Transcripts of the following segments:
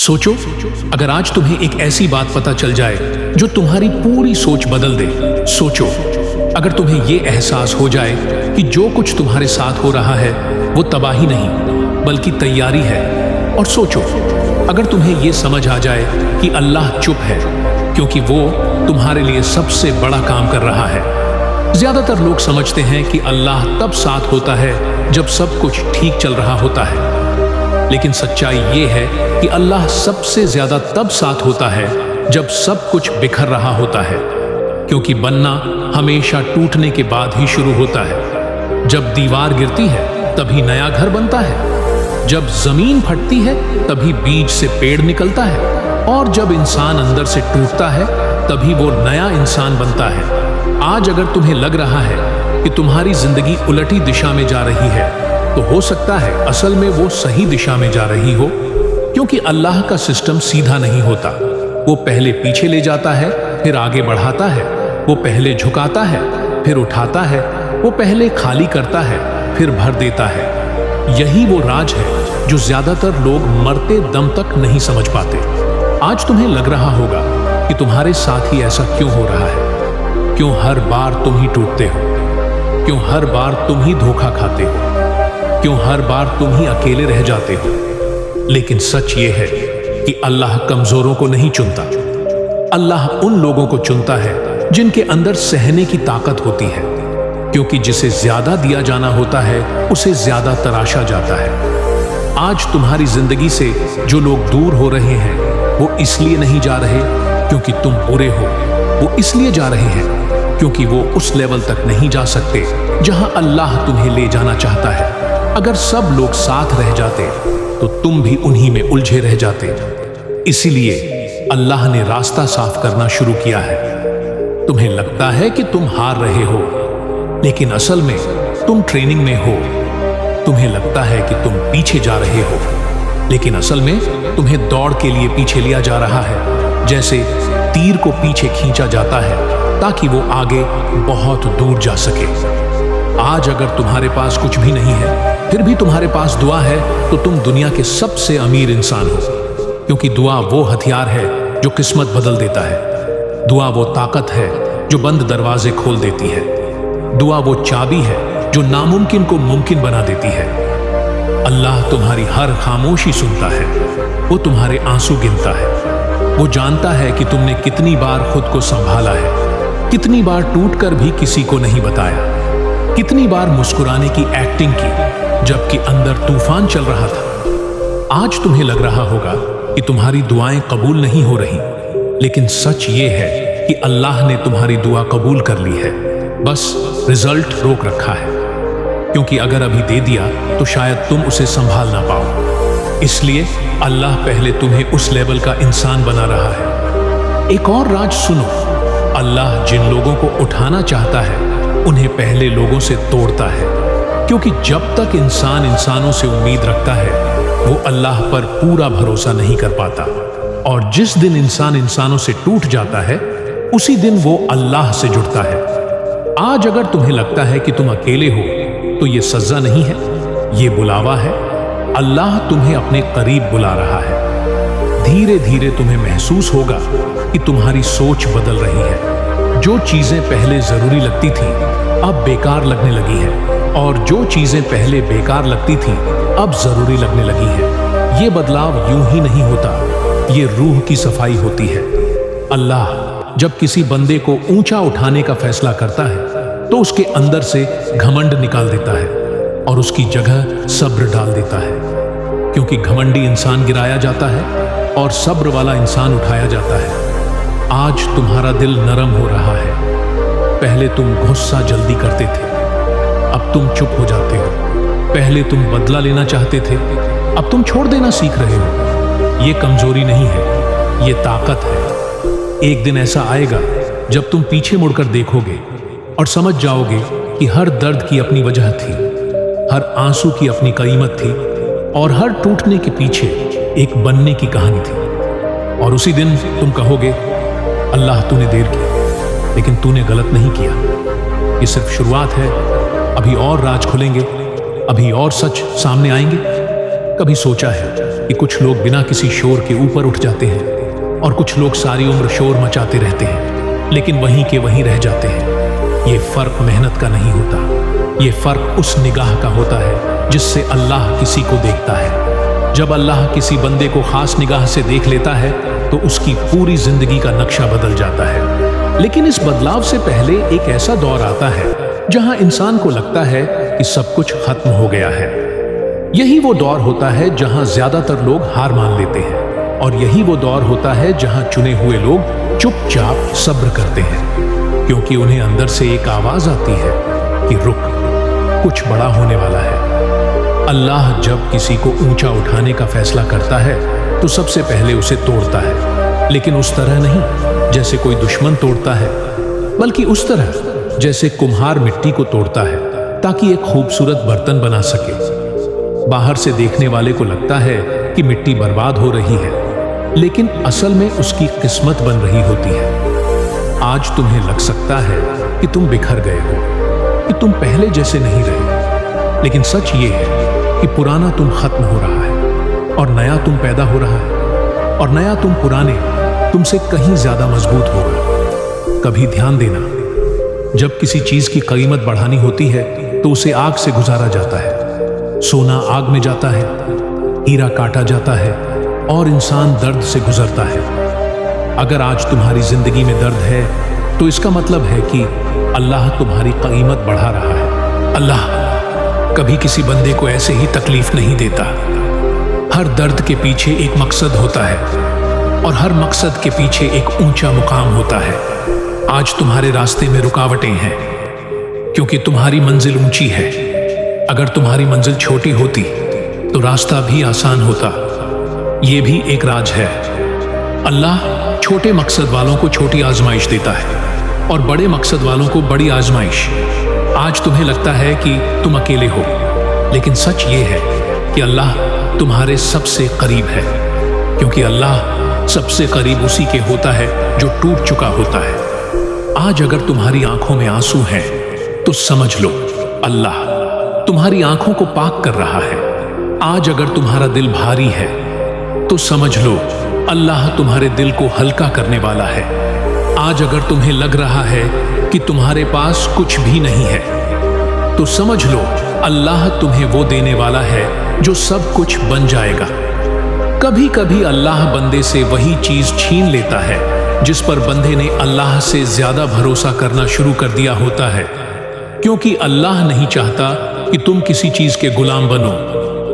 सोचो, अगर आज तुम्हें एक ऐसी बात पता चल जाए जो तुम्हारी पूरी सोच बदल दे। सोचो, अगर तुम्हें यह एहसास हो जाए कि जो कुछ तुम्हारे साथ हो रहा है वो तबाही नहीं बल्कि तैयारी है। और सोचो, अगर तुम्हें यह समझ आ जाए कि अल्लाह चुप है क्योंकि वो तुम्हारे लिए सबसे बड़ा काम कर रहा है। ज्यादातर लोग समझते हैं कि अल्लाह तब साथ होता है जब सब कुछ ठीक चल रहा होता है, लेकिन सच्चाई ये है कि अल्लाह सबसे ज्यादा तब साथ होता है जब सब कुछ बिखर रहा होता है, क्योंकि बनना हमेशा टूटने के बाद ही शुरू होता है। जब दीवार गिरती है तभी नया घर बनता है, जब जमीन फटती है तभी बीज से पेड़ निकलता है, और जब इंसान अंदर से टूटता है तभी वो नया इंसान बनता है। आज अगर तुम्हें लग रहा है कि तुम्हारी जिंदगी उलटी दिशा में जा रही है, तो हो सकता है असल में वो सही दिशा में जा रही हो, क्योंकि अल्लाह का सिस्टम सीधा नहीं होता। वो पहले पीछे ले जाता है, फिर आगे बढ़ाता है। वो पहले झुकाता है, फिर उठाता है। वो पहले खाली करता है, फिर भर देता है। यही वो राज है जो ज्यादातर लोग मरते दम तक नहीं समझ पाते। आज तुम्हें लग रहा होगा कि तुम्हारे साथ ही ऐसा क्यों हो रहा है, क्यों हर बार तुम ही टूटते हो, क्यों हर बार तुम ही धोखा खाते हो, क्यों हर बार तुम ही अकेले रह जाते हो। लेकिन सच ये है कि अल्लाह कमजोरों को नहीं चुनता। अल्लाह उन लोगों को चुनता है जिनके अंदर सहने की ताकत होती है, क्योंकि जिसे ज्यादा दिया जाना होता है उसे ज्यादा तराशा जाता है। आज तुम्हारी जिंदगी से जो लोग दूर हो रहे हैं वो इसलिए नहीं जा रहे क्योंकि तुम बुरे हो, वो इसलिए जा रहे हैं क्योंकि वो उस लेवल तक नहीं जा सकते जहां अल्लाह तुम्हें ले जाना चाहता है। अगर सब लोग साथ रह जाते तो तुम भी उन्हीं में उलझे रह जाते। इसीलिए अल्लाह ने रास्ता साफ करना शुरू किया है। तुम्हें लगता है कि तुम हार रहे हो, लेकिन असल में तुम ट्रेनिंग में हो। तुम्हें लगता है कि तुम पीछे जा रहे हो, लेकिन असल में तुम्हें दौड़ के लिए पीछे लिया जा रहा है, जैसे तीर को पीछे खींचा जाता है ताकि वो आगे बहुत दूर जा सके। आज अगर तुम्हारे पास कुछ भी नहीं है फिर भी तुम्हारे पास दुआ है, तो तुम दुनिया के सबसे अमीर इंसान हो, क्योंकि दुआ वो हथियार है जो किस्मत बदल देता है। दुआ वो ताकत है जो बंद दरवाजे खोल देती है। दुआ वो चाबी है जो नामुमकिन को मुमकिन बना देती है। अल्लाह तुम्हारी हर खामोशी सुनता है, वो तुम्हारे आंसू गिनता है। वो जानता है कि तुमने कितनी बार खुद को संभाला है, कितनी बार टूटकर भी किसी को नहीं बताया, कितनी बार मुस्कुराने की एक्टिंग की जबकि अंदर तूफान चल रहा था। आज तुम्हें लग रहा होगा कि तुम्हारी दुआएं कबूल नहीं हो रही, लेकिन सच ये है कि अल्लाह ने तुम्हारी दुआ कबूल कर ली है, बस रिजल्ट रोक रखा है। क्योंकि अगर अभी दे दिया तो शायद तुम उसे संभाल ना पाओ। इसलिए अल्लाह पहले तुम्हें उस लेवल का इंसान बना रहा है। एक और राज सुनो, अल्लाह जिन लोगों को उठाना चाहता है उन्हें पहले लोगों से तोड़ता है, क्योंकि जब तक इंसान इंसानों से उम्मीद रखता है वो अल्लाह पर पूरा भरोसा नहीं कर पाता। और जिस दिन इंसान इंसानों से टूट जाता है उसी दिन वो अल्लाह से जुड़ता है। आज अगर तुम्हें लगता है कि तुम अकेले हो तो ये सजा नहीं है, ये बुलावा है। अल्लाह तुम्हें अपने करीब बुला रहा है। धीरे धीरे तुम्हें महसूस होगा कि तुम्हारी सोच बदल रही है। जो चीजें पहले जरूरी लगती थी अब बेकार लगने लगी है, और जो चीजें पहले बेकार लगती थी अब जरूरी लगने लगी है। ये बदलाव यूं ही नहीं होता, ये रूह की सफाई होती है। अल्लाह जब किसी बंदे को ऊंचा उठाने का फैसला करता है तो उसके अंदर से घमंड निकाल देता है और उसकी जगह सब्र डाल देता है, क्योंकि घमंडी इंसान गिराया जाता है और सब्र वाला इंसान उठाया जाता है। आज तुम्हारा दिल नरम हो रहा है। पहले तुम गुस्सा जल्दी करते थे, अब तुम चुप हो जाते हो। पहले तुम बदला लेना चाहते थे, अब तुम छोड़ देना सीख रहे हो। ये कमजोरी नहीं है, ये ताकत है। एक दिन ऐसा आएगा जब तुम पीछे मुड़कर देखोगे और समझ जाओगे कि हर दर्द की अपनी वजह थी, हर आंसू की अपनी कीमत थी, और हर टूटने के पीछे एक बनने की कहानी थी। और उसी दिन तुम कहोगे, अल्लाह तूने देर की, लेकिन तूने गलत नहीं किया। ये सिर्फ शुरुआत है, अभी और राज खुलेंगे, अभी और सच सामने आएंगे। कभी सोचा है कि कुछ लोग बिना किसी शोर के ऊपर उठ जाते हैं और कुछ लोग सारी उम्र शोर मचाते रहते हैं लेकिन वहीं के वहीं रह जाते हैं। ये फर्क मेहनत का नहीं होता, ये फर्क उस निगाह का होता है जिससे अल्लाह किसी को देखता है। जब अल्लाह किसी बंदे को खास निगाह से देख लेता है तो उसकी पूरी जिंदगी का नक्शा बदल जाता है। लेकिन इस बदलाव से पहले एक ऐसा दौर आता है जहां इंसान को लगता है कि सब कुछ खत्म हो गया है। यही वो दौर होता है जहां ज्यादातर लोग हार मान लेते हैं और यही वो दौर होता है जहां चुने हुए लोग चुपचाप सब्र करते हैं, क्योंकि उन्हें अंदर से एक आवाज आती है कि रुक, कुछ बड़ा होने वाला है। अल्लाह जब किसी को ऊंचा उठाने का फैसला करता है तो सबसे पहले उसे तोड़ता है, लेकिन उस तरह नहीं जैसे कोई दुश्मन तोड़ता है, बल्कि उस तरह जैसे कुम्हार मिट्टी को तोड़ता है ताकि एक खूबसूरत बर्तन बना सके। बाहर से देखने वाले को लगता है कि मिट्टी बर्बाद हो रही है, लेकिन असल में उसकी किस्मत बन रही होती है। आज तुम्हें लग सकता है कि तुम बिखर गए हो, कि तुम पहले जैसे नहीं रहे, लेकिन सच ये है कि पुराना तुम खत्म हो रहा है और नया तुम पैदा हो रहा है, और नया तुम पुराने तुमसे कहीं ज्यादा मजबूत होगा। कभी ध्यान देना, जब किसी चीज की कीमत बढ़ानी होती है तो उसे आग से गुजारा जाता है। सोना आग में जाता है, हीरा काटा जाता है और इंसान दर्द से गुजरता है। अगर आज तुम्हारी जिंदगी में दर्द है तो इसका मतलब है कि अल्लाह तुम्हारी कीमत बढ़ा रहा है। अल्लाह कभी किसी बंदे को ऐसे ही तकलीफ नहीं देता। हर दर्द के पीछे एक मकसद होता है और हर मकसद के पीछे एक ऊंचा मुकाम होता है। आज तुम्हारे रास्ते में रुकावटें हैं क्योंकि तुम्हारी मंजिल ऊंची है। अगर तुम्हारी मंजिल छोटी होती तो रास्ता भी आसान होता। यह भी एक राज है। अल्लाह छोटे मकसद वालों को छोटी आजमाइश देता है और बड़े मकसद वालों को बड़ी आजमाइश। आज तुम्हें लगता है कि तुम अकेले हो, लेकिन सच ये है कि अल्लाह तुम्हारे सबसे करीब है, क्योंकि अल्लाह सबसे करीब उसी के होता है जो टूट चुका होता है। आज अगर तुम्हारी आंखों में आंसू हैं तो समझ लो अल्लाह तुम्हारी आंखों को पाक कर रहा है। आज अगर तुम्हारा दिल भारी है तो समझ लो अल्लाह तुम्हारे दिल को हल्का करने वाला है। आज अगर तुम्हें लग रहा है कि तुम्हारे पास कुछ भी नहीं है तो समझ लो अल्लाह तुम्हें वो देने वाला है जो सब कुछ बन जाएगा। कभी कभी अल्लाह बंदे से वही चीज छीन लेता है जिस पर बंदे ने अल्लाह से ज्यादा भरोसा करना शुरू कर दिया होता है, क्योंकि अल्लाह नहीं चाहता कि तुम किसी चीज के गुलाम बनो,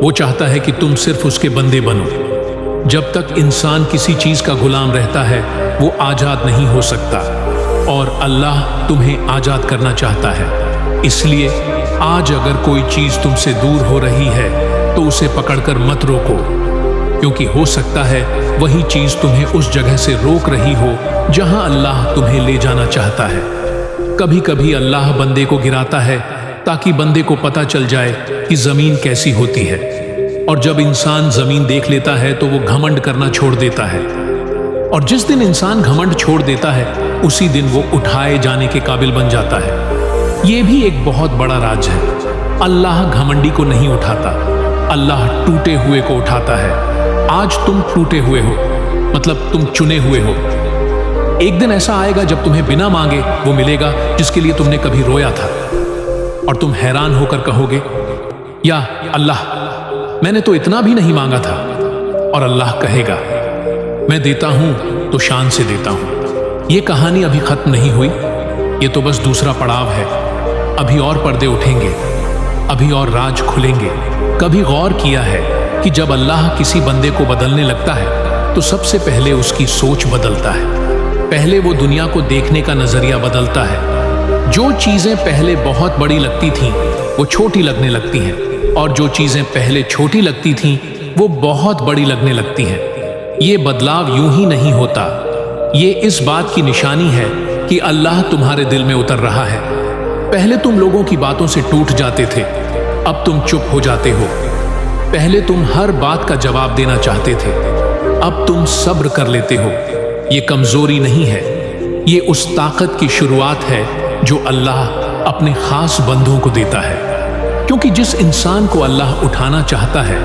वो चाहता है कि तुम सिर्फ उसके बंदे बनो। जब तक इंसान किसी चीज का गुलाम रहता है वो आजाद नहीं हो सकता, और अल्लाह तुम्हें आजाद करना चाहता है। इसलिए आज अगर कोई चीज तुमसे दूर हो रही है तो उसे पकड़कर मत रोको, क्योंकि हो सकता है वही चीज तुम्हें उस जगह से रोक रही हो जहां अल्लाह तुम्हें ले जाना चाहता है। कभी कभी अल्लाह बंदे को गिराता है ताकि बंदे को पता चल जाए कि जमीन कैसी होती है, और जब इंसान जमीन देख लेता है तो वो घमंड करना छोड़ देता है, और जिस दिन इंसान घमंड छोड़ देता है उसी दिन वो उठाए जाने के काबिल बन जाता है। ये भी एक बहुत बड़ा राज है। अल्लाह घमंडी को नहीं उठाता, अल्लाह टूटे हुए को उठाता है। आज तुम टूटे हुए हो, मतलब तुम चुने हुए हो। एक दिन ऐसा आएगा जब तुम्हें बिना मांगे वो मिलेगा जिसके लिए तुमने कभी रोया था, और तुम हैरान होकर कहोगे, या अल्लाह मैंने तो इतना भी नहीं मांगा था। और अल्लाह कहेगा, मैं देता हूं तो शान से देता हूं। ये कहानी अभी खत्म नहीं हुई, ये तो बस दूसरा पड़ाव है। अभी और पर्दे उठेंगे, अभी और राज खुलेंगे। कभी गौर किया है कि जब अल्लाह किसी बंदे को बदलने लगता है तो सबसे पहले उसकी सोच बदलता है। पहले वो दुनिया को देखने का नजरिया बदलता है। जो चीजें पहले बहुत बड़ी लगती थीं वो छोटी लगने लगती हैं, और जो चीजें पहले छोटी लगती थीं वो बहुत बड़ी लगने लगती हैं। ये बदलाव यूं ही नहीं होता, ये इस बात की निशानी है कि अल्लाह तुम्हारे दिल में उतर रहा है। पहले तुम लोगों की बातों से टूट जाते थे, अब तुम चुप हो जाते हो। पहले तुम हर बात का जवाब देना चाहते थे, अब तुम सब्र कर लेते हो। ये कमजोरी नहीं है, ये उस ताकत की शुरुआत है जो अल्लाह अपने खास बंदों को देता है। क्योंकि जिस इंसान को अल्लाह उठाना चाहता है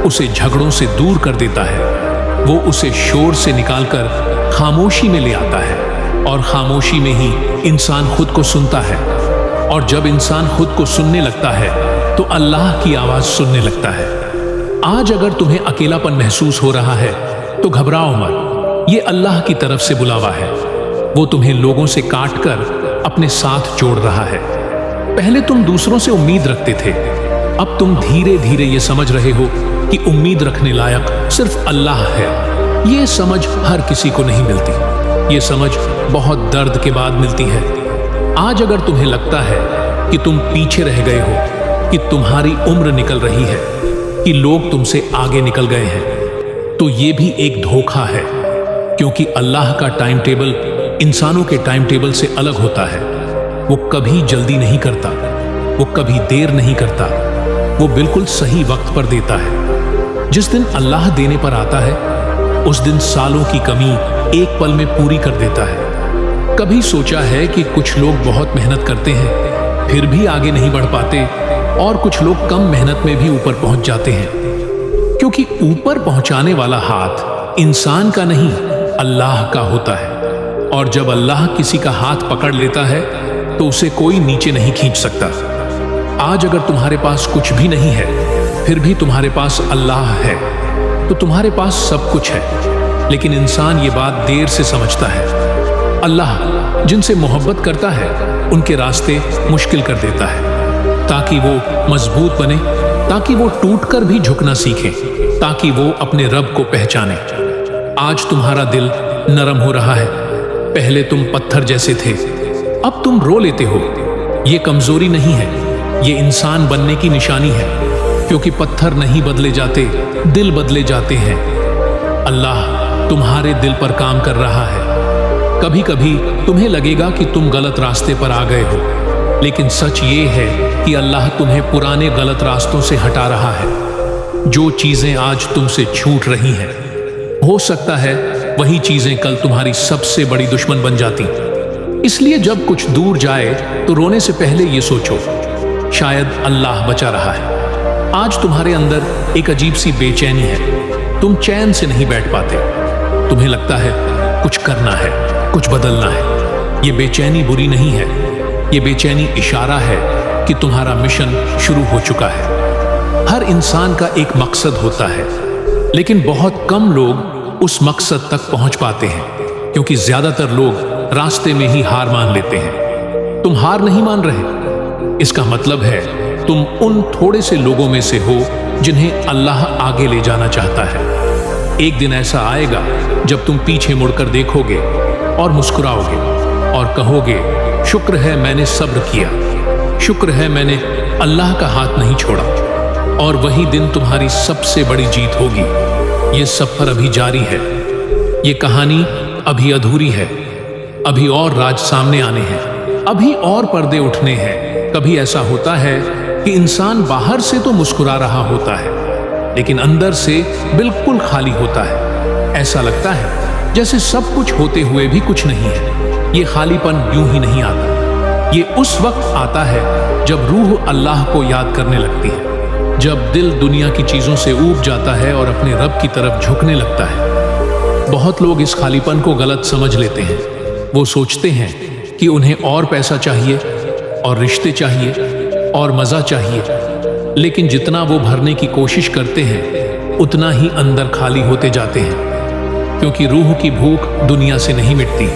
उसे झगड़ों से दूर कर देता है। वो उसे शोर से निकालकर खामोशी में ले आता है और खामोशी में ही इंसान खुद को सुनता है। और जब इंसान खुद को सुनने लगता है तो अल्लाह की आवाज सुनने लगता है। आज अगर तुम्हें अकेलापन महसूस हो रहा है तो घबराओ मत, ये अल्लाह की तरफ से बुलावा है। वो तुम्हें लोगों से काट कर अपने साथ जोड़ रहा है। पहले तुम दूसरों से उम्मीद रखते थे, अब तुम धीरे धीरे ये समझ रहे हो कि उम्मीद रखने लायक सिर्फ अल्लाह है। ये समझ हर किसी को नहीं मिलती, ये समझ बहुत दर्द के बाद मिलती है। आज अगर तुम्हें लगता है कि तुम पीछे रह गए हो, कि तुम्हारी उम्र निकल रही है, कि लोग तुमसे आगे निकल गए हैं, तो ये भी एक धोखा है, क्योंकि अल्लाह का टाइम टेबल इंसानों के टाइम टेबल से अलग होता है। वो कभी जल्दी नहीं करता, वो कभी देर नहीं करता, वो बिल्कुल सही वक्त पर देता है। जिस दिन अल्लाह देने पर आता है उस दिन सालों की कमी एक पल में पूरी कर देता है। कभी सोचा है कि कुछ लोग बहुत मेहनत करते हैं फिर भी आगे नहीं बढ़ पाते, और कुछ लोग कम मेहनत में भी ऊपर पहुंच जाते हैं, क्योंकि ऊपर पहुंचाने वाला हाथ इंसान का नहीं अल्लाह का होता है। और जब अल्लाह किसी का हाथ पकड़ लेता है तो उसे कोई नीचे नहीं खींच सकता। आज अगर तुम्हारे पास कुछ भी नहीं है फिर भी तुम्हारे पास अल्लाह है, तो तुम्हारे पास सब कुछ है। लेकिन इंसान ये बात देर से समझता है। अल्लाह जिनसे मोहब्बत करता है उनके रास्ते मुश्किल कर देता है, ताकि वो मजबूत बने, ताकि वो टूटकर भी झुकना सीखे, ताकि वो अपने रब को पहचाने। आज तुम्हारा दिल नरम हो रहा है, पहले तुम पत्थर जैसे थे, अब तुम रो लेते हो। ये कमजोरी नहीं है, ये इंसान बनने की निशानी है, क्योंकि पत्थर नहीं बदले जाते, दिल बदले जाते हैं। अल्लाह तुम्हारे दिल पर काम कर रहा है। कभी कभी तुम्हें लगेगा कि तुम गलत रास्ते पर आ गए हो, लेकिन सच ये है कि अल्लाह तुम्हें पुराने गलत रास्तों से हटा रहा है। जो चीजें आज तुमसे छूट रही हैं, हो सकता है वही चीजें कल तुम्हारी सबसे बड़ी दुश्मन बन जाती। इसलिए जब कुछ दूर जाए तो रोने से पहले ये सोचो, शायद अल्लाह बचा रहा है। आज तुम्हारे अंदर एक अजीब सी बेचैनी है, तुम चैन से नहीं बैठ पाते। तुम्हें लगता है कुछ करना है, कुछ बदलना है। ये बेचैनी बुरी नहीं है, ये बेचैनी इशारा है कि तुम्हारा मिशन शुरू हो चुका है। हर इंसान का एक मकसद होता है, लेकिन बहुत कम लोग उस मकसद तक पहुंच पाते हैं, क्योंकि ज्यादातर लोग रास्ते में ही हार मान लेते हैं। तुम हार नहीं मान रहे, इसका मतलब है तुम उन थोड़े से लोगों में से हो जिन्हें अल्लाह आगे ले जाना चाहता है। एक दिन ऐसा आएगा जब तुम पीछे मुड़कर देखोगे और मुस्कुराओगे और कहोगे, शुक्र है मैंने सब्र किया, शुक्र है मैंने अल्लाह का हाथ नहीं छोड़ा। और वही दिन तुम्हारी सबसे बड़ी जीत होगी। ये सफर अभी जारी है, ये कहानी अभी अधूरी है, अभी और राज सामने आने हैं, अभी और पर्दे उठने हैं। कभी ऐसा होता है कि इंसान बाहर से तो मुस्कुरा रहा होता है, लेकिन अंदर से बिल्कुल खाली होता है। ऐसा लगता है जैसे सब कुछ होते हुए भी कुछ नहीं है। ये खालीपन यूं ही नहीं आता, ये उस वक्त आता है जब रूह अल्लाह को याद करने लगती है, जब दिल दुनिया की चीजों से ऊब जाता है और अपने रब की तरफ झुकने लगता है। बहुत लोग इस खालीपन को गलत समझ लेते हैं। वो सोचते हैं कि उन्हें और पैसा चाहिए और रिश्ते चाहिए और मजा चाहिए, लेकिन जितना वो भरने की कोशिश करते हैं उतना ही अंदर खाली होते जाते हैं, क्योंकि रूह की भूख दुनिया से नहीं मिटती,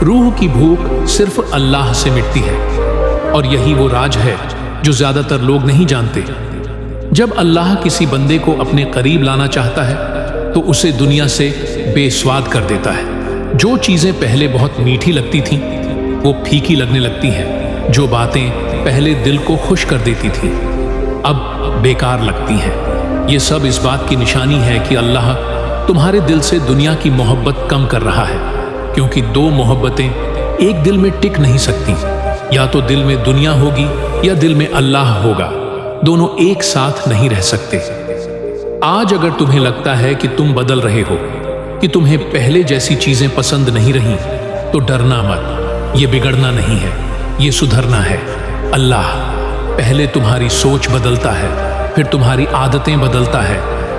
रूह की भूख सिर्फ अल्लाह से मिटती है। और यही वो राज है जो ज्यादातर लोग नहीं जानते। जब अल्लाह किसी बंदे को अपने करीब लाना चाहता है तो उसे दुनिया से बेस्वाद कर देता है। जो चीजें पहले बहुत मीठी लगती थीं वो फीकी लगने लगती हैं। जो बातें पहले दिल को खुश कर देती थीं अब बेकार लगती हैं। ये सब इस बात की निशानी है कि अल्लाह तुम्हारे दिल से दुनिया की मोहब्बत कम कर रहा है, क्योंकि दो मोहब्बतें एक दिल में टिक नहीं सकती। या तो दिल में दुनिया होगी या दिल में अल्लाह होगा, दोनों एक साथ नहीं रह सकते। आज अगर तुम्हें लगता है कि तुम बदल रहे हो, कि तुम्हें पहले जैसी चीजें पसंद नहीं रही, तो डरना मत। ये बिगड़ना नहीं है, ये सुधरना है। अल्लाह पहले तुम्हारी सोच बदलता है, फिर तुम्हारी आदतें बदलता है,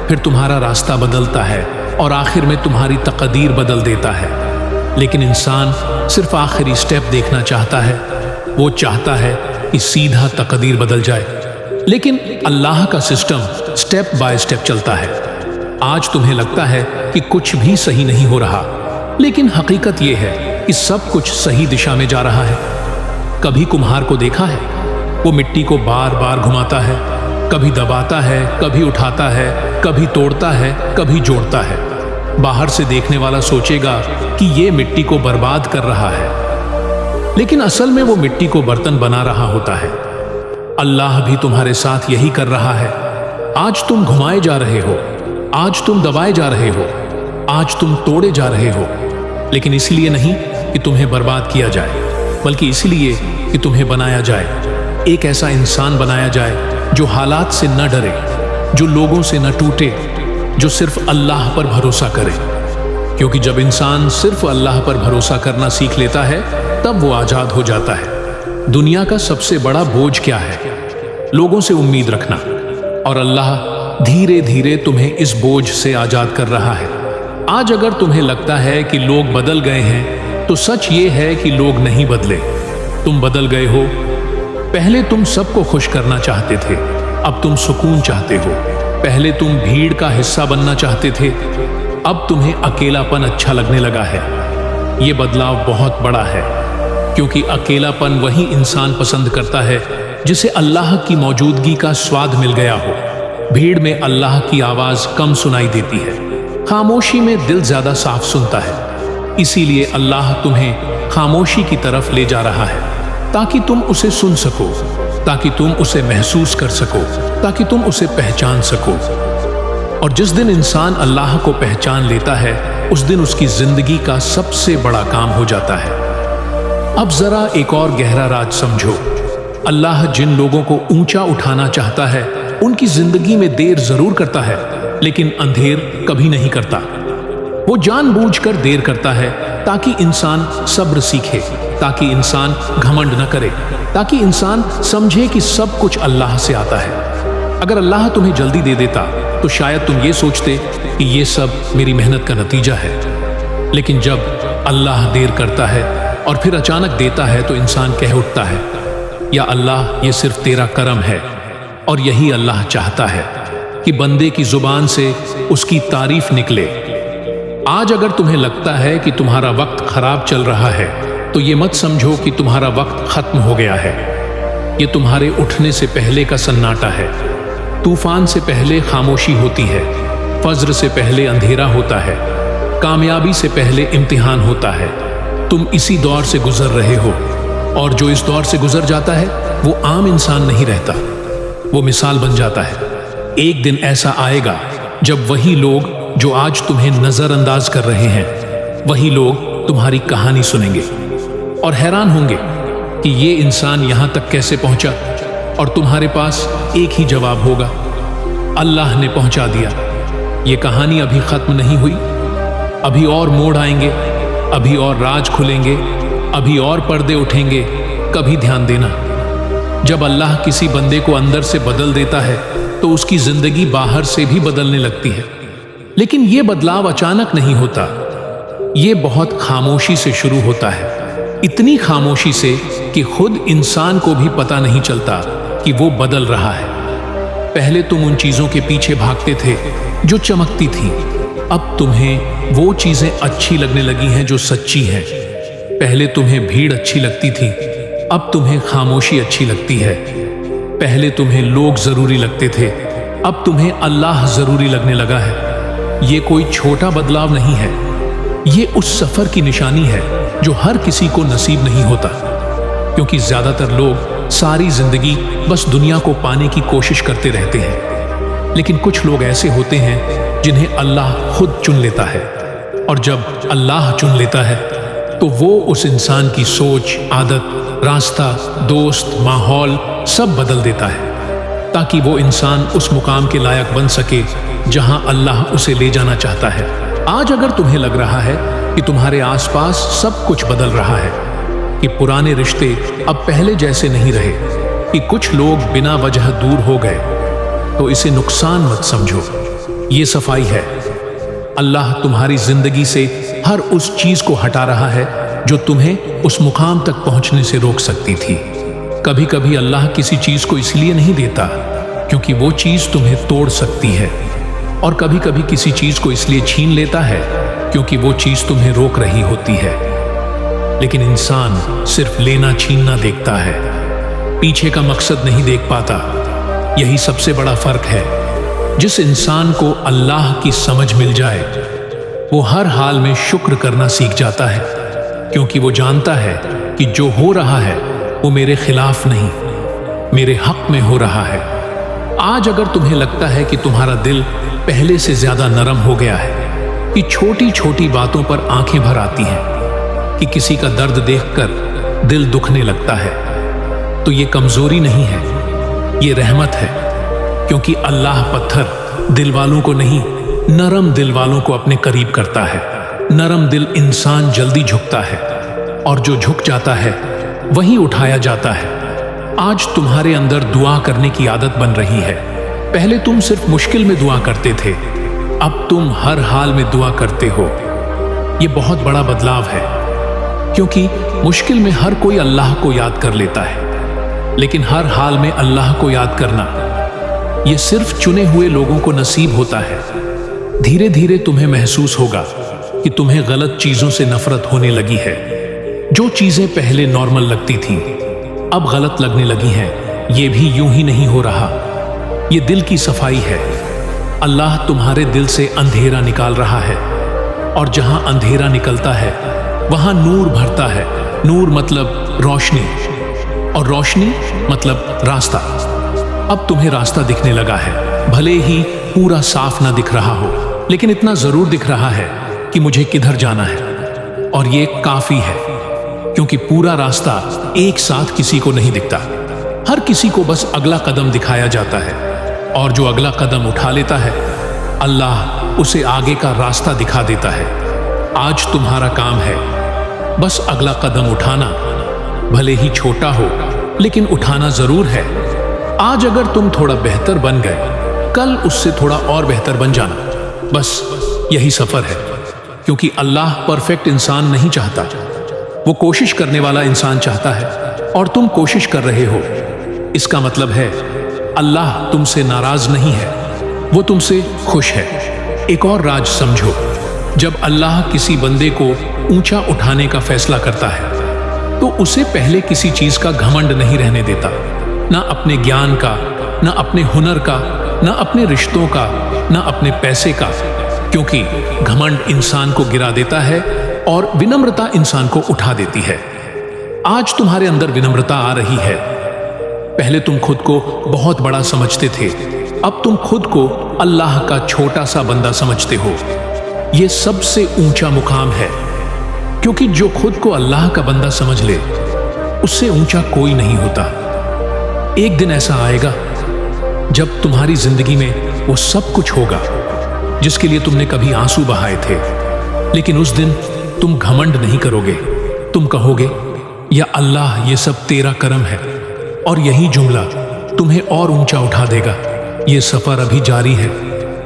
फिर तुम्हारा रास्ता बदलता है और आखिर में तुम्हारी तकदीर बदल देता है। लेकिन इंसान सिर्फ आखिरी स्टेप देखना चाहता है। वो चाहता है कि सीधा तकदीर बदल जाए, लेकिन अल्लाह का सिस्टम स्टेप बाय स्टेप चलता है। आज तुम्हें लगता है कि कुछ भी सही नहीं हो रहा, लेकिन हकीकत यह है कि सब कुछ सही दिशा में जा रहा है। कभी कुम्हार को देखा है? वो मिट्टी को बार बार घुमाता है, कभी दबाता है, कभी उठाता है, कभी तोड़ता है, कभी जोड़ता है। बाहर से देखने वाला सोचेगा कि ये मिट्टी को बर्बाद कर रहा है, लेकिन असल में वो मिट्टी को बर्तन बना रहा होता है। अल्लाह भी तुम्हारे साथ यही कर रहा है। आज तुम घुमाए जा रहे हो, आज तुम दबाए जा रहे हो, आज तुम तोड़े जा रहे हो, लेकिन इसलिए नहीं कि तुम्हें बर्बाद किया जाए, बल्कि इसलिए कि तुम्हें बनाया जाए। एक ऐसा इंसान बनाया जाए जो हालात से न डरे, जो लोगों से न टूटे, जो सिर्फ अल्लाह पर भरोसा करे। क्योंकि जब इंसान सिर्फ अल्लाह पर भरोसा करना सीख लेता है, तब वो आजाद हो जाता है। दुनिया का सबसे बड़ा बोझ क्या है? लोगों से उम्मीद रखना। और अल्लाह धीरे धीरे तुम्हें इस बोझ से आजाद कर रहा है। आज अगर तुम्हें लगता है कि लोग बदल गए हैं, तो सच ये है कि लोग नहीं बदले, तुम बदल गए हो। पहले तुम सबको खुश करना चाहते थे, अब तुम सुकून चाहते हो। पहले तुम भीड़ का हिस्सा बनना चाहते थे, अब तुम्हें अकेलापन अच्छा लगने लगा है। ये बदलाव बहुत बड़ा है, क्योंकि अकेलापन वही इंसान पसंद करता है जिसे अल्लाह की मौजूदगी का स्वाद मिल गया हो। भीड़ में अल्लाह की आवाज कम सुनाई देती है, खामोशी में दिल ज्यादा साफ सुनता है। इसीलिए अल्लाह तुम्हें खामोशी की तरफ ले जा रहा है, ताकि तुम उसे सुन सको, ताकि तुम उसे महसूस कर सको, ताकि तुम उसे पहचान सको। और जिस दिन इंसान अल्लाह को पहचान लेता है, उस दिन उसकी जिंदगी का सबसे बड़ा काम हो जाता है। अब जरा एक और गहरा राज समझो। अल्लाह जिन लोगों को ऊंचा उठाना चाहता है, उनकी जिंदगी में देर जरूर करता है, लेकिन अंधेर कभी नहीं करता। वो जानबूझकर देर करता है ताकि इंसान सब्र सीखे, ताकि इंसान घमंड न करे, ताकि इंसान समझे कि सब कुछ अल्लाह से आता है। अगर अल्लाह तुम्हें जल्दी दे देता तो शायद तुम ये सोचते कि ये सब मेरी मेहनत का नतीजा है। लेकिन जब अल्लाह देर करता है और फिर अचानक देता है, तो इंसान कह उठता है, या अल्लाह ये सिर्फ तेरा करम है। और यही अल्लाह चाहता है कि बंदे की जुबान से उसकी तारीफ निकले। आज अगर तुम्हें लगता है कि तुम्हारा वक्त खराब चल रहा है, तो ये मत समझो कि तुम्हारा वक्त खत्म हो गया है। ये तुम्हारे उठने से पहले का सन्नाटा है। तूफान से पहले खामोशी होती है, फज्र से पहले अंधेरा होता है, कामयाबी से पहले इम्तिहान होता है। तुम इसी दौर से गुजर रहे हो, और जो इस दौर से गुजर जाता है वो आम इंसान नहीं रहता, वो मिसाल बन जाता है। एक दिन ऐसा आएगा जब वही लोग जो आज तुम्हें नजरअंदाज कर रहे हैं, वही लोग तुम्हारी कहानी सुनेंगे और हैरान होंगे कि ये इंसान यहां तक कैसे पहुंचा। और तुम्हारे पास एक ही जवाब होगा, अल्लाह ने पहुंचा दिया। ये कहानी अभी खत्म नहीं हुई, अभी और मोड़ आएंगे, अभी और राज खुलेंगे, अभी और पर्दे उठेंगे। कभी ध्यान देना, जब अल्लाह किसी बंदे को अंदर से बदल देता है, तो उसकी जिंदगी बाहर से भी बदलने लगती है। लेकिन यह बदलाव अचानक नहीं होता, ये बहुत खामोशी से शुरू होता है। इतनी खामोशी से कि खुद इंसान को भी पता नहीं चलता कि वो बदल रहा है। पहले तुम उन चीजों के पीछे भागते थे जो चमकती थी, अब तुम्हें वो चीजें अच्छी लगने लगी हैं जो सच्ची हैं। पहले तुम्हें भीड़ अच्छी लगती थी, अब तुम्हें खामोशी अच्छी लगती है। पहले तुम्हें लोग जरूरी लगते थे, अब तुम्हें अल्लाह जरूरी लगने लगा है। ये कोई छोटा बदलाव नहीं है, ये उस सफर की निशानी है जो हर किसी को नसीब नहीं होता। क्योंकि ज्यादातर लोग सारी जिंदगी बस दुनिया को पाने की कोशिश करते रहते हैं, लेकिन कुछ लोग ऐसे होते हैं जिन्हें अल्लाह खुद चुन लेता है। और जब अल्लाह चुन लेता है, तो वो उस इंसान की सोच, आदत, रास्ता, दोस्त, माहौल सब बदल देता है, ताकि वो इंसान उस मुकाम के लायक बन सके जहां अल्लाह उसे ले जाना चाहता है। आज अगर तुम्हें लग रहा है कि तुम्हारे आसपास सब कुछ बदल रहा है, कि पुराने रिश्ते अब पहले जैसे नहीं रहे, कि कुछ लोग बिना वजह दूर हो गए, तो इसे नुकसान मत समझो। ये सफाई है। अल्लाह तुम्हारी जिंदगी से हर उस चीज को हटा रहा है जो तुम्हें उस मुकाम तक पहुंचने से रोक सकती थी। कभी कभी अल्लाह किसी चीज को इसलिए नहीं देता क्योंकि वो चीज तुम्हें तोड़ सकती है, और कभी कभी किसी चीज को इसलिए छीन लेता है क्योंकि वो चीज तुम्हें रोक रही होती है। लेकिन इंसान सिर्फ लेना छीनना देखता है, पीछे का मकसद नहीं देख पाता। यही सबसे बड़ा फर्क है। जिस इंसान को अल्लाह की समझ मिल जाए वो हर हाल में शुक्र करना सीख जाता है, क्योंकि वो जानता है कि जो हो रहा है वो मेरे खिलाफ नहीं, मेरे हक में हो रहा है। आज अगर तुम्हें लगता है कि तुम्हारा दिल पहले से ज्यादा नरम हो गया है, कि छोटी छोटी बातों पर आंखें भर आती हैं, कि किसी का दर्द देखकर दिल दुखने लगता है, तो ये कमजोरी नहीं है, ये रहमत है। क्योंकि अल्लाह पत्थर दिल वालों को नहीं, नरम दिल वालों को अपने करीब करता है। नरम दिल इंसान जल्दी झुकता है, और जो झुक जाता है वही उठाया जाता है। आज तुम्हारे अंदर दुआ करने की आदत बन रही है। पहले तुम सिर्फ मुश्किल में दुआ करते थे, अब तुम हर हाल में दुआ करते हो। ये बहुत बड़ा बदलाव है, क्योंकि मुश्किल में हर कोई अल्लाह को याद कर लेता है, लेकिन हर हाल में अल्लाह को याद करना ये सिर्फ चुने हुए लोगों को नसीब होता है। धीरे धीरे तुम्हें महसूस होगा कि तुम्हें गलत चीजों से नफरत होने लगी है। जो चीजें पहले नॉर्मल लगती थी अब गलत लगने लगी हैं। ये भी यूं ही नहीं हो रहा, ये दिल की सफाई है। अल्लाह तुम्हारे दिल से अंधेरा निकाल रहा है, और जहां अंधेरा निकलता है वहां नूर भरता है। नूर मतलब रोशनी, और रोशनी मतलब रास्ता। अब तुम्हें रास्ता दिखने लगा है, भले ही पूरा साफ ना दिख रहा हो, लेकिन इतना जरूर दिख रहा है कि मुझे किधर जाना है, और ये काफी है। क्योंकि पूरा रास्ता एक साथ किसी को नहीं दिखता, हर किसी को बस अगला कदम दिखाया जाता है, और जो अगला कदम उठा लेता है अल्लाह उसे आगे का रास्ता दिखा देता है। आज तुम्हारा काम है बस अगला कदम उठाना, भले ही छोटा हो लेकिन उठाना जरूर है। आज अगर तुम थोड़ा बेहतर बन गए, कल उससे थोड़ा और बेहतर बन जाना। बस यही सफर है, क्योंकि अल्लाह परफेक्ट इंसान नहीं चाहता, वो कोशिश करने वाला इंसान चाहता है, और तुम कोशिश कर रहे हो। इसका मतलब है अल्लाह तुमसे नाराज नहीं है, वो तुमसे खुश है। एक और राज समझो, जब अल्लाह किसी बंदे को ऊंचा उठाने का फैसला करता है तो उसे पहले किसी चीज का घमंड नहीं रहने देता, ना अपने ज्ञान का, ना अपने हुनर का, ना अपने रिश्तों का, ना अपने पैसे का। क्योंकि घमंड इंसान को गिरा देता है और विनम्रता इंसान को उठा देती है। आज तुम्हारे अंदर विनम्रता आ रही है। पहले तुम खुद को बहुत बड़ा समझते थे, अब तुम खुद को अल्लाह का छोटा सा बंदा समझते हो। यह सबसे ऊंचा मुकाम है, क्योंकि जो खुद को अल्लाह का बंदा समझ ले उससे ऊंचा कोई नहीं होता। एक दिन ऐसा आएगा जब तुम्हारी जिंदगी में वो सब कुछ होगा जिसके लिए तुमने कभी आंसू बहाए थे, लेकिन उस दिन तुम घमंड नहीं करोगे। तुम कहोगे, या अल्लाह ये सब तेरा करम है, और यही जुमला तुम्हें और ऊंचा उठा देगा। ये सफर अभी जारी है,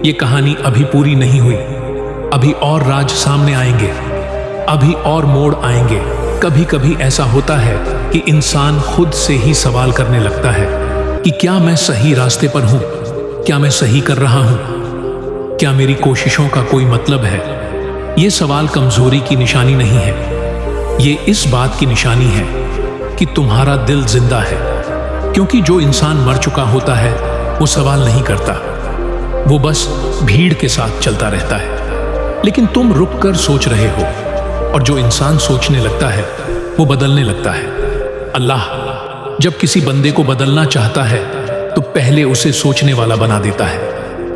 ये कहानी अभी पूरी नहीं हुई, अभी और राज सामने आएंगे, अभी और मोड़ आएंगे। कभी कभी ऐसा होता है कि इंसान खुद से ही सवाल करने लगता है कि क्या मैं सही रास्ते पर हूं, क्या मैं सही कर रहा हूं, क्या मेरी कोशिशों का कोई मतलब है। यह सवाल कमजोरी की निशानी नहीं है, ये इस बात की निशानी है कि तुम्हारा दिल जिंदा है। क्योंकि जो इंसान मर चुका होता है वो सवाल नहीं करता, वो बस भीड़ के साथ चलता रहता है। लेकिन तुम रुक कर सोच रहे हो, और जो इंसान सोचने लगता है वो बदलने लगता है। अल्लाह जब किसी बंदे को बदलना चाहता है तो पहले उसे सोचने वाला बना देता है,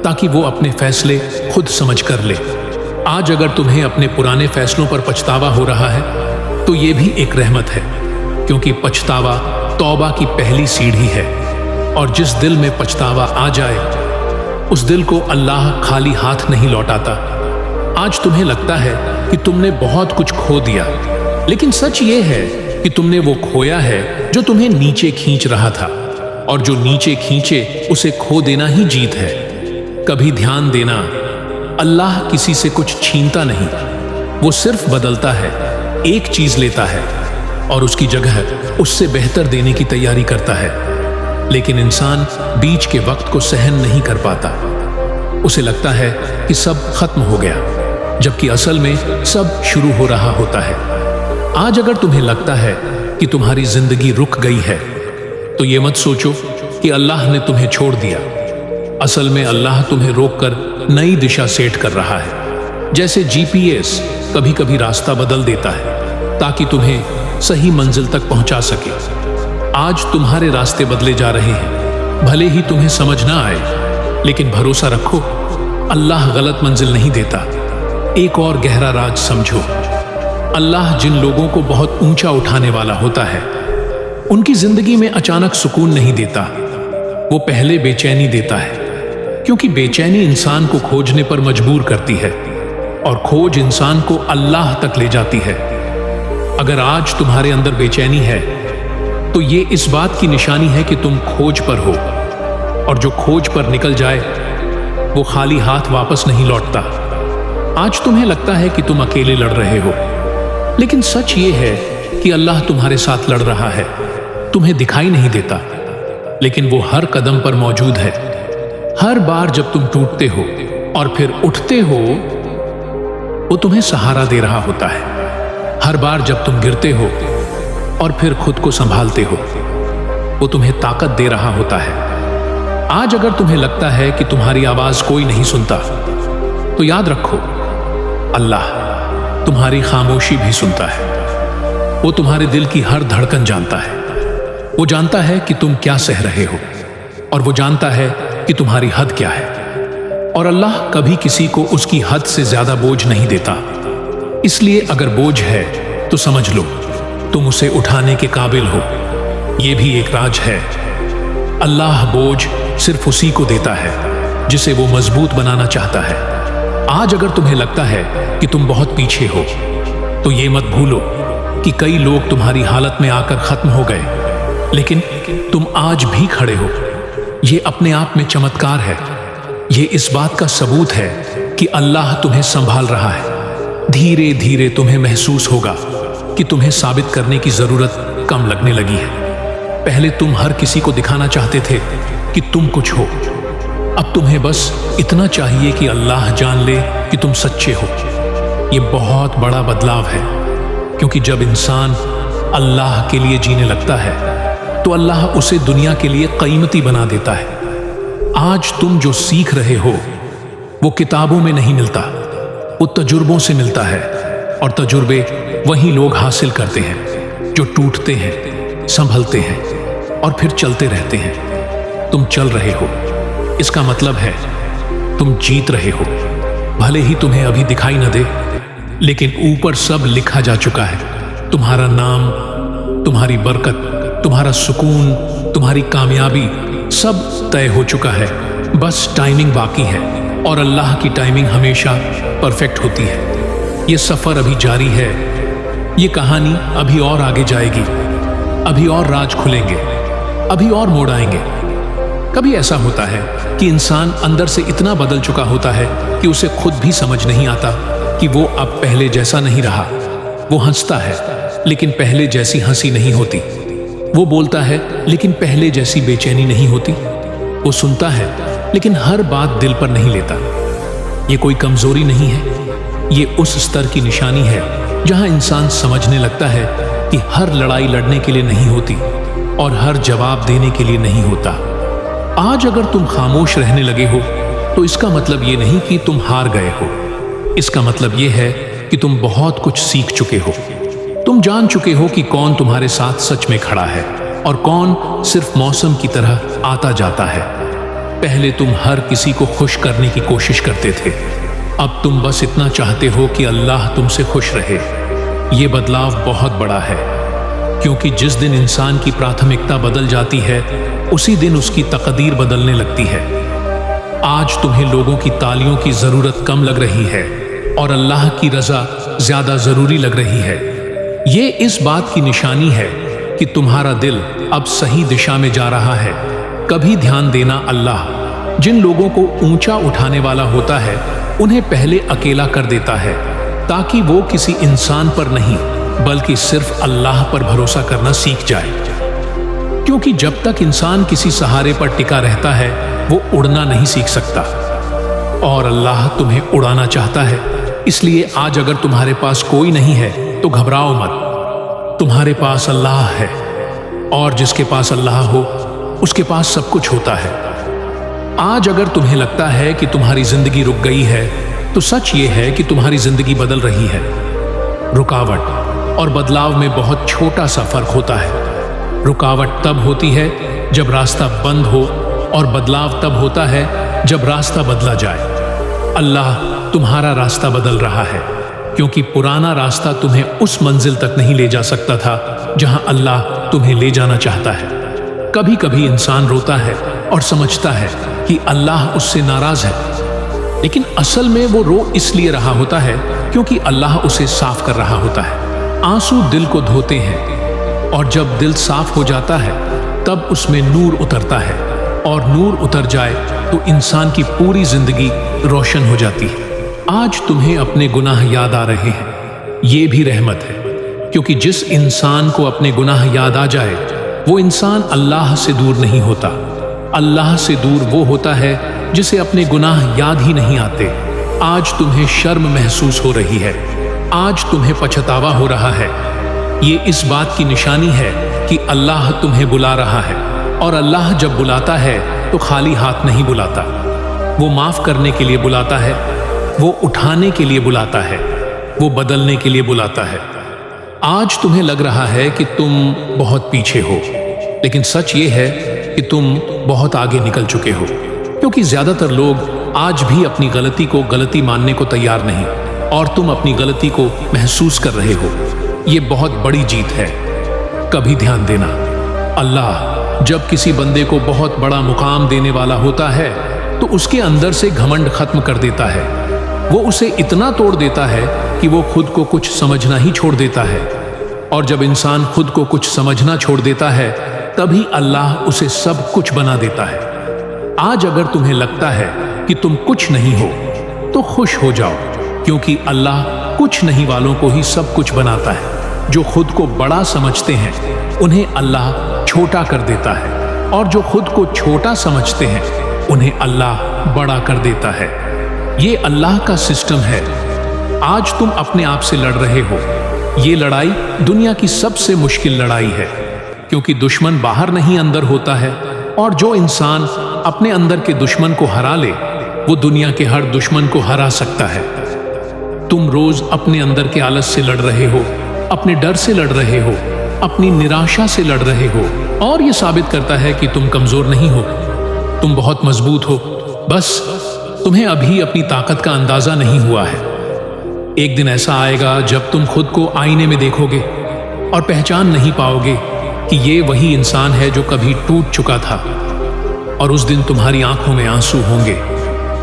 ताकि वो अपने फैसले खुद समझ कर ले। आज अगर तुम्हें अपने पुराने फैसलों पर पछतावा हो रहा है तो ये भी एक रहमत है, क्योंकि पछतावा तौबा की पहली सीढ़ी है, और जिस दिल में पछतावा आ जाए उस दिल को अल्लाह खाली हाथ नहीं लौटाता। आज तुम्हें लगता है कि तुमने बहुत कुछ खो दिया, लेकिन सच ये है कि तुमने वो खोया है जो तुम्हें नीचे खींच रहा था, और जो नीचे खींचे उसे खो देना ही जीत है। कभी ध्यान देना अल्लाह किसी से कुछ छीनता नहीं, वो सिर्फ बदलता है, एक चीज लेता है और उसकी जगह उससे बेहतर देने की तैयारी करता है। लेकिन इंसान बीच के वक्त को सहन नहीं कर पाता। उसे लगता है कि सब खत्म हो गया, जबकि असल में सब शुरू हो रहा होता है। आज अगर तुम्हें लगता है कि तुम्हारी जिंदगी रुक गई है, तो ये मत सोचो कि अल्लाह ने तुम्हें छोड़ दिया। असल में अल्लाह तुम्हें रोककर नई दिशा सेट कर रहा है। जैसे जीपीएस कभी कभी रास्ता बदल देता है ताकि तुम्हें सही मंजिल तक पहुंचा सके। आज तुम्हारे रास्ते बदले जा रहे हैं, भले ही तुम्हें समझ ना आए, लेकिन भरोसा रखो, अल्लाह गलत मंजिल नहीं देता। एक और गहरा राज समझो, अल्लाह जिन लोगों को बहुत ऊंचा उठाने वाला होता है, उनकी जिंदगी में अचानक सुकून नहीं देता, वो पहले बेचैनी देता है। क्योंकि बेचैनी इंसान को खोजने पर मजबूर करती है और खोज इंसान को अल्लाह तक ले जाती है। अगर आज तुम्हारे अंदर बेचैनी है, तो ये इस बात की निशानी है कि तुम खोज पर हो, और जो खोज पर निकल जाए वो खाली हाथ वापस नहीं लौटता। आज तुम्हें लगता है कि तुम अकेले लड़ रहे हो, लेकिन सच ये है कि अल्लाह तुम्हारे साथ लड़ रहा है। तुम्हें दिखाई नहीं देता, लेकिन वो हर कदम पर मौजूद है। हर बार जब तुम टूटते हो और फिर उठते हो, वो तुम्हें सहारा दे रहा होता है। हर बार जब तुम गिरते हो और फिर खुद को संभालते हो, वो तुम्हें ताकत दे रहा होता है। आज अगर तुम्हें लगता है कि तुम्हारी आवाज कोई नहीं सुनता, तो याद रखो, अल्लाह तुम्हारी खामोशी भी सुनता है। वो तुम्हारे दिल की हर धड़कन जानता है। वो जानता है कि तुम क्या सह रहे हो, और वो जानता है कि तुम्हारी हद क्या है। और अल्लाह कभी किसी को उसकी हद से ज्यादा बोझ नहीं देता। इसलिए अगर बोझ है तो समझ लो तुम उसे उठाने के काबिल हो। यह भी एक राज है, अल्लाह बोझ सिर्फ उसी को देता है जिसे वो मजबूत बनाना चाहता है। आज अगर तुम्हें लगता है कि तुम बहुत पीछे हो, तो ये मत भूलो कि कई लोग तुम्हारी हालत में आकर खत्म हो गए, लेकिन तुम आज भी खड़े हो। ये अपने आप में चमत्कार है। ये इस बात का सबूत है कि अल्लाह तुम्हें संभाल रहा है। धीरे धीरे तुम्हें महसूस होगा कि तुम्हें साबित करने की जरूरत कम लगने लगी है। पहले तुम हर किसी को दिखाना चाहते थे कि तुम कुछ हो। अब तुम्हें बस इतना चाहिए कि अल्लाह जान ले कि तुम सच्चे हो। ये बहुत बड़ा बदलाव है, क्योंकि जब इंसान अल्लाह के लिए जीने लगता है, तो अल्लाह उसे दुनिया के लिए कीमती बना देता है। आज तुम जो सीख रहे हो, वो किताबों में नहीं मिलता, वो तजुर्बों से मिलता है। और तजुर्बे वही लोग हासिल करते हैं जो टूटते हैं, संभलते हैं और फिर चलते रहते हैं। तुम चल रहे हो, इसका मतलब है तुम जीत रहे हो। भले ही तुम्हें अभी दिखाई न दे, लेकिन ऊपर सब लिखा जा चुका है। तुम्हारा नाम, तुम्हारी बरकत, तुम्हारा सुकून, तुम्हारी कामयाबी, सब तय हो चुका है। बस टाइमिंग बाकी है, और अल्लाह की टाइमिंग हमेशा परफेक्ट होती है। ये सफर अभी जारी है, ये कहानी अभी और आगे जाएगी, अभी और राज खुलेंगे, अभी और मोड़ आएंगे। कभी ऐसा होता है कि इंसान अंदर से इतना बदल चुका होता है कि उसे खुद भी समझ नहीं आता कि वो अब पहले जैसा नहीं रहा। वो हंसता है, लेकिन पहले जैसी हंसी नहीं होती। वो बोलता है, लेकिन पहले जैसी बेचैनी नहीं होती। वो सुनता है, लेकिन हर बात दिल पर नहीं लेता। ये कोई कमजोरी नहीं है, ये उस स्तर की निशानी है जहां इंसान समझने लगता है कि हर लड़ाई लड़ने के लिए नहीं होती और हर जवाब देने के लिए नहीं होता। आज अगर तुम खामोश रहने लगे हो, तो इसका मतलब ये नहीं कि तुम हार गए हो। इसका मतलब ये है कि तुम बहुत कुछ सीख चुके हो। तुम जान चुके हो कि कौन तुम्हारे साथ सच में खड़ा है और कौन सिर्फ मौसम की तरह आता जाता है। पहले तुम हर किसी को खुश करने की कोशिश करते थे, अब तुम बस इतना चाहते हो कि अल्लाह तुमसे खुश रहे। ये बदलाव बहुत बड़ा है, क्योंकि जिस दिन इंसान की प्राथमिकता बदल जाती है, उसी दिन उसकी तकदीर बदलने लगती है। आज तुम्हें लोगों की तालियों की जरूरत कम लग रही है और अल्लाह की रजा ज्यादा जरूरी लग रही है। ये इस बात की निशानी है कि तुम्हारा दिल अब सही दिशा में जा रहा है। कभी ध्यान देना अल्लाह, जिन लोगों को ऊंचा उठाने वाला होता है उन्हें पहले अकेला कर देता है, ताकि वो किसी इंसान पर नहीं बल्कि सिर्फ अल्लाह पर भरोसा करना सीख जाए। क्योंकि जब तक इंसान किसी सहारे पर टिका रहता है वो उड़ना नहीं सीख सकता, और अल्लाह तुम्हें उड़ाना चाहता है। इसलिए आज अगर तुम्हारे पास कोई नहीं है तो घबराओ मत, तुम्हारे पास अल्लाह है, और जिसके पास अल्लाह हो उसके पास सब कुछ होता है। आज अगर तुम्हें लगता है कि तुम्हारी जिंदगी रुक गई है तो सच ये है कि तुम्हारी जिंदगी बदल रही है। रुकावट और बदलाव में बहुत छोटा सा फर्क होता है। रुकावट तब होती है जब रास्ता बंद हो, और बदलाव तब होता है जब रास्ता बदला जाए। अल्लाह तुम्हारा रास्ता बदल रहा है, क्योंकि पुराना रास्ता तुम्हें उस मंजिल तक नहीं ले जा सकता था जहां अल्लाह तुम्हें ले जाना चाहता है। कभी कभी इंसान रोता है और समझता है कि अल्लाह उससे नाराज है, लेकिन असल में वो रो इसलिए रहा होता है क्योंकि अल्लाह उसे साफ कर रहा होता है। आंसू दिल को धोते हैं, और जब दिल साफ हो जाता है तब उसमें नूर उतरता है, और नूर उतर जाए तो इंसान की पूरी जिंदगी रोशन हो जाती है। आज तुम्हें अपने गुनाह याद आ रहे हैं, ये भी रहमत है, क्योंकि जिस इंसान को अपने गुनाह याद आ जाए वो इंसान अल्लाह से दूर नहीं होता। अल्लाह से दूर वो होता है जिसे अपने गुनाह याद ही नहीं आते। आज तुम्हें शर्म महसूस हो रही है, आज तुम्हें पछतावा हो रहा है। ये इस बात की निशानी है कि अल्लाह तुम्हें बुला रहा है, और अल्लाह जब बुलाता है तो खाली हाथ नहीं बुलाता। वो माफ करने के लिए बुलाता है, वो उठाने के लिए बुलाता है, वो बदलने के लिए बुलाता है। आज तुम्हें लग रहा है कि तुम बहुत पीछे हो, लेकिन सच ये है कि तुम बहुत आगे निकल चुके हो, क्योंकि ज्यादातर लोग आज भी अपनी गलती को गलती मानने को तैयार नहीं, और तुम अपनी गलती को महसूस कर रहे हो। ये बहुत बड़ी जीत है। कभी ध्यान देना, अल्लाह जब किसी बंदे को बहुत बड़ा मुकाम देने वाला होता है तो उसके अंदर से घमंड खत्म कर देता है। वो उसे इतना तोड़ देता है कि वो खुद को कुछ समझना ही छोड़ देता है, और जब इंसान खुद को कुछ समझना छोड़ देता है तभी अल्लाह उसे सब कुछ बना देता है। आज अगर तुम्हें लगता है कि तुम कुछ नहीं हो तो खुश हो जाओ, क्योंकि अल्लाह कुछ नहीं वालों को ही सब कुछ बनाता है। जो खुद को बड़ा समझते हैं उन्हें अल्लाह छोटा कर देता है, और जो खुद को छोटा समझते हैं उन्हें अल्लाह बड़ा कर देता है। ये अल्लाह का सिस्टम है। आज तुम अपने आप से लड़ रहे हो। ये लड़ाई दुनिया की सबसे मुश्किल लड़ाई है, क्योंकि दुश्मन बाहर नहीं अंदर होता है, और जो इंसान अपने अंदर के दुश्मन को हरा ले वो दुनिया के हर दुश्मन को हरा सकता है। तुम रोज अपने अंदर के आलस से लड़ रहे हो, अपने डर से लड़ रहे हो, अपनी निराशा से लड़ रहे हो, और ये साबित करता है कि तुम कमजोर नहीं हो, तुम बहुत मजबूत हो। बस तुम्हें अभी अपनी ताकत का अंदाजा नहीं हुआ है। एक दिन ऐसा आएगा जब तुम खुद को आईने में देखोगे और पहचान नहीं पाओगे कि ये वही इंसान है जो कभी टूट चुका था, और उस दिन तुम्हारी आंखों में आंसू होंगे,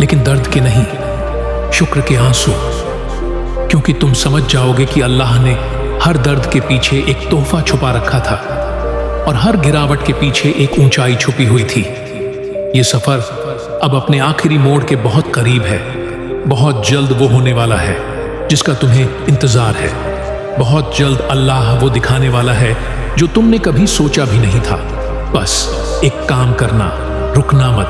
लेकिन दर्द के नहीं, शुक्र के आंसू, क्योंकि तुम समझ जाओगे कि अल्लाह ने हर दर्द के पीछे एक तोहफा छुपा रखा था, और हर गिरावट के पीछे एक ऊंचाई छुपी हुई थी। ये सफर अब अपने आखिरी मोड़ के बहुत करीब है। बहुत जल्द वो होने वाला है जिसका तुम्हें इंतजार है। बहुत जल्द अल्लाह वो दिखाने वाला है जो तुमने कभी सोचा भी नहीं था। बस एक काम करना, रुकना मत,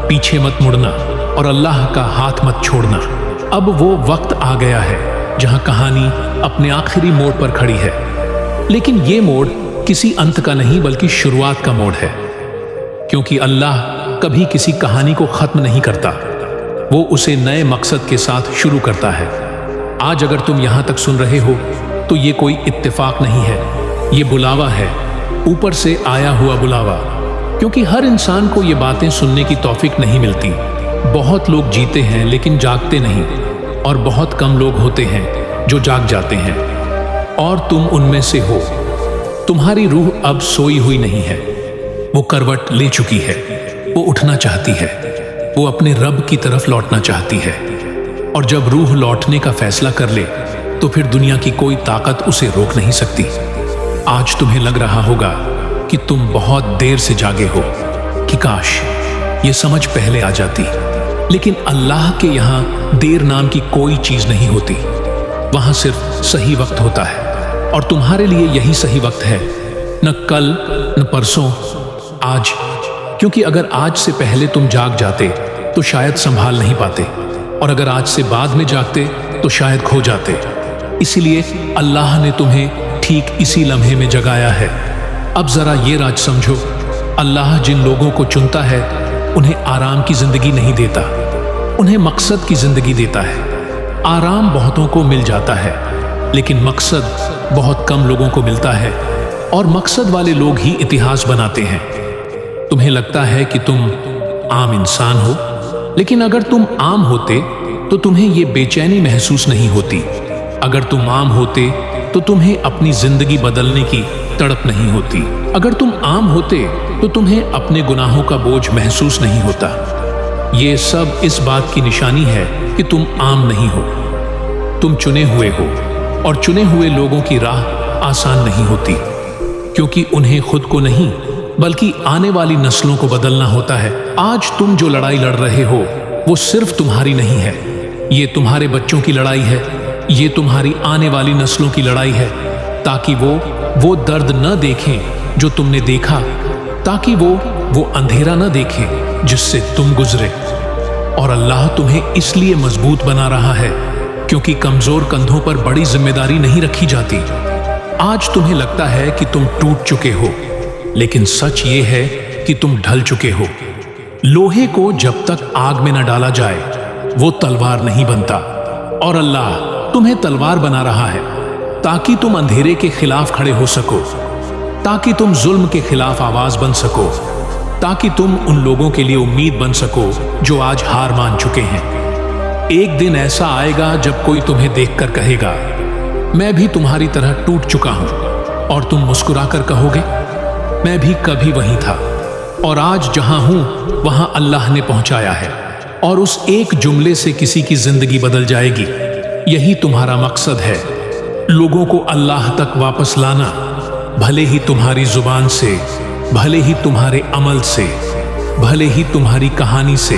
पीछे मत मुड़ना, और अल्लाह का हाथ मत छोड़ना। अब वो वक्त आ गया है जहां कहानी अपने आखिरी मोड़ पर खड़ी है, लेकिन ये मोड़ किसी अंत का नहीं बल्कि शुरुआत का मोड़ है, क्योंकि अल्लाह कभी किसी कहानी को खत्म नहीं करता, वो उसे नए मकसद के साथ शुरू करता है। आज अगर तुम यहां तक सुन रहे हो तो ये कोई इत्तेफाक नहीं है, ये बुलावा है, ऊपर से आया हुआ बुलावा, क्योंकि हर इंसान को ये बातें सुनने की तौफीक नहीं मिलती। बहुत लोग जीते हैं लेकिन जागते नहीं, और बहुत कम लोग होते हैं जो जाग जाते हैं, और तुम उनमें से हो। तुम्हारी रूह अब सोई हुई नहीं है, वो करवट ले चुकी है, वो उठना चाहती है, वो अपने रब की तरफ लौटना चाहती है, और जब रूह लौटने का फैसला कर ले तो फिर दुनिया की कोई ताकत उसे रोक नहीं सकती। आज तुम्हें लग रहा होगा कि तुम बहुत देर से जागे हो, कि काश ये समझ पहले आ जाती। लेकिन अल्लाह के यहाँ देर नाम की कोई चीज नहीं होती। वहां सिर्फ सही वक्त होता है और तुम्हारे लिए यही सही वक्त है, न कल न परसों, आज। क्योंकि अगर आज से पहले तुम जाग जाते तो शायद संभाल नहीं पाते, और अगर आज से बाद में जागते तो शायद खो जाते। इसीलिए अल्लाह ने तुम्हें ठीक इसी लम्हे में जगाया है। अब जरा ये राज समझो, अल्लाह जिन लोगों को चुनता है उन्हें आराम की जिंदगी नहीं देता, उन्हें मकसद की जिंदगी देता है। आराम बहुतों को मिल जाता है, लेकिन मकसद बहुत कम लोगों को मिलता है, और मकसद वाले लोग ही इतिहास बनाते हैं। तुम्हें लगता है कि तुम आम इंसान हो, लेकिन अगर तुम आम होते तो तुम्हें यह बेचैनी महसूस नहीं होती। अगर तुम आम होते तो तुम्हें अपनी जिंदगी बदलने की तड़प नहीं होती। अगर तुम आम होते तो तुम्हें अपने गुनाहों का बोझ महसूस नहीं होता। ये सब इस बात की निशानी है कि तुम आम नहीं हो, तुम चुने हुए हो, और चुने हुए लोगों की राह आसान नहीं होती, क्योंकि उन्हें खुद को नहीं बल्कि आने वाली नस्लों को बदलना होता है। आज तुम जो लड़ाई लड़ रहे हो वो सिर्फ तुम्हारी नहीं है, ये तुम्हारे बच्चों की लड़ाई है, ये तुम्हारी आने वाली नस्लों की लड़ाई है, ताकि वो दर्द न देखें जो तुमने देखा, ताकि वो अंधेरा न देखें जिससे तुम गुजरे। और अल्लाह तुम्हें इसलिए मजबूत बना रहा है क्योंकि कमजोर कंधों पर बड़ी जिम्मेदारी नहीं रखी जाती। आज तुम्हें लगता है कि तुम टूट चुके हो, लेकिन सच ये है कि तुम ढल चुके हो। लोहे को जब तक आग में न डाला जाए वो तलवार नहीं बनता, और अल्लाह तुम्हें तलवार बना रहा है ताकि तुम अंधेरे के खिलाफ खड़े हो सको, ताकि तुम जुल्म के खिलाफ आवाज बन सको, ताकि तुम उन लोगों के लिए उम्मीद बन सको जो आज हार मान चुके हैं। एक दिन ऐसा आएगा जब कोई तुम्हें देखकर कहेगा, मैं भी तुम्हारी तरह टूट चुका हूं, और तुम मुस्कुराकर कहोगे, मैं भी कभी वहीं था, और आज जहां हूं वहां अल्लाह ने पहुंचाया है। और उस एक जुमले से किसी की जिंदगी बदल जाएगी। यही तुम्हारा मकसद है, लोगों को अल्लाह तक वापस लाना, भले ही तुम्हारी जुबान से, भले ही तुम्हारे अमल से, भले ही तुम्हारी कहानी से।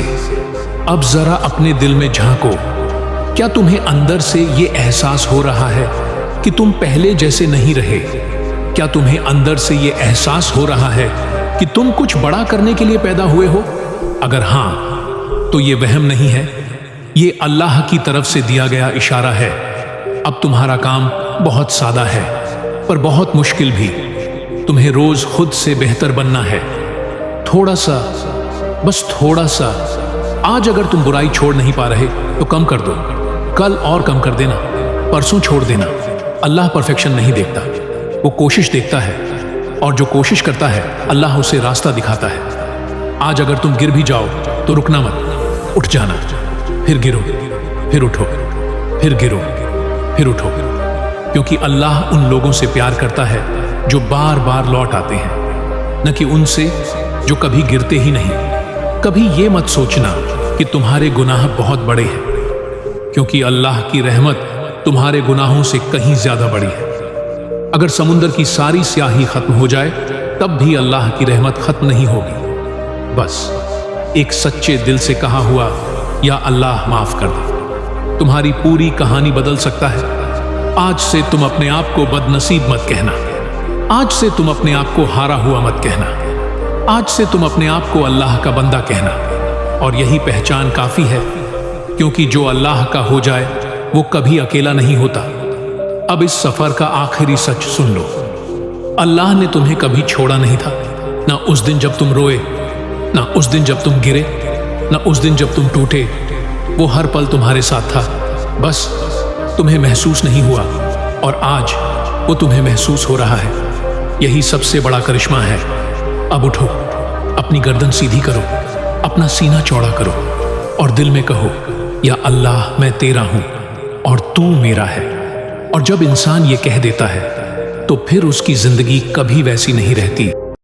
अब जरा अपने दिल में झांको, क्या तुम्हें अंदर से ये एहसास हो रहा है कि तुम पहले जैसे नहीं रहे? क्या तुम्हें अंदर से ये एहसास हो रहा है कि तुम कुछ बड़ा करने के लिए पैदा हुए हो? अगर हां, तो ये वहम नहीं है, ये अल्लाह की तरफ से दिया गया इशारा है। अब तुम्हारा काम बहुत सादा है पर बहुत मुश्किल भी। तुम्हें रोज खुद से बेहतर बनना है, थोड़ा सा, बस थोड़ा सा। आज अगर तुम बुराई छोड़ नहीं पा रहे तो कम कर दो, कल और कम कर देना, परसों छोड़ देना। अल्लाह परफेक्शन नहीं देखता, वो कोशिश देखता है, और जो कोशिश करता है अल्लाह उसे रास्ता दिखाता है। आज अगर तुम गिर भी जाओ तो रुकना मत, उठ जाना, फिर गिरो, फिर उठो, फिर गिरो, फिर उठो, क्योंकि अल्लाह उन लोगों से प्यार करता है जो बार बार लौट आते हैं, न कि उनसे जो कभी गिरते ही नहीं। कभी ये मत सोचना कि तुम्हारे गुनाह बहुत बड़े हैं, क्योंकि अल्लाह की रहमत तुम्हारे गुनाहों से कहीं ज्यादा बड़ी है। अगर समुद्र की सारी स्याही खत्म हो जाए तब भी अल्लाह की रहमत खत्म नहीं होगी। बस एक सच्चे दिल से कहा हुआ या अल्लाह माफ कर दे, तुम्हारी पूरी कहानी बदल सकता है। आज से तुम अपने आप को बदनसीब मत कहना, आज से तुम अपने आप को हारा हुआ मत कहना, आज से तुम अपने आप को अल्लाह का बंदा कहना, और यही पहचान काफी है, क्योंकि जो अल्लाह का हो जाए वो कभी अकेला नहीं होता। अब इस सफर का आखिरी सच सुन लो, अल्लाह ने तुम्हें कभी छोड़ा नहीं था, ना उस दिन जब तुम रोए, ना उस दिन जब तुम गिरे, ना उस दिन जब तुम टूटे। वो हर पल तुम्हारे साथ था, बस तुम्हें महसूस नहीं हुआ, और आज वो तुम्हें महसूस हो रहा है। यही सबसे बड़ा करिश्मा है। अब उठो, अपनी गर्दन सीधी करो, अपना सीना चौड़ा करो, और दिल में कहो, या अल्लाह मैं तेरा हूं और तू मेरा है। और जब इंसान ये कह देता है तो फिर उसकी जिंदगी कभी वैसी नहीं रहती।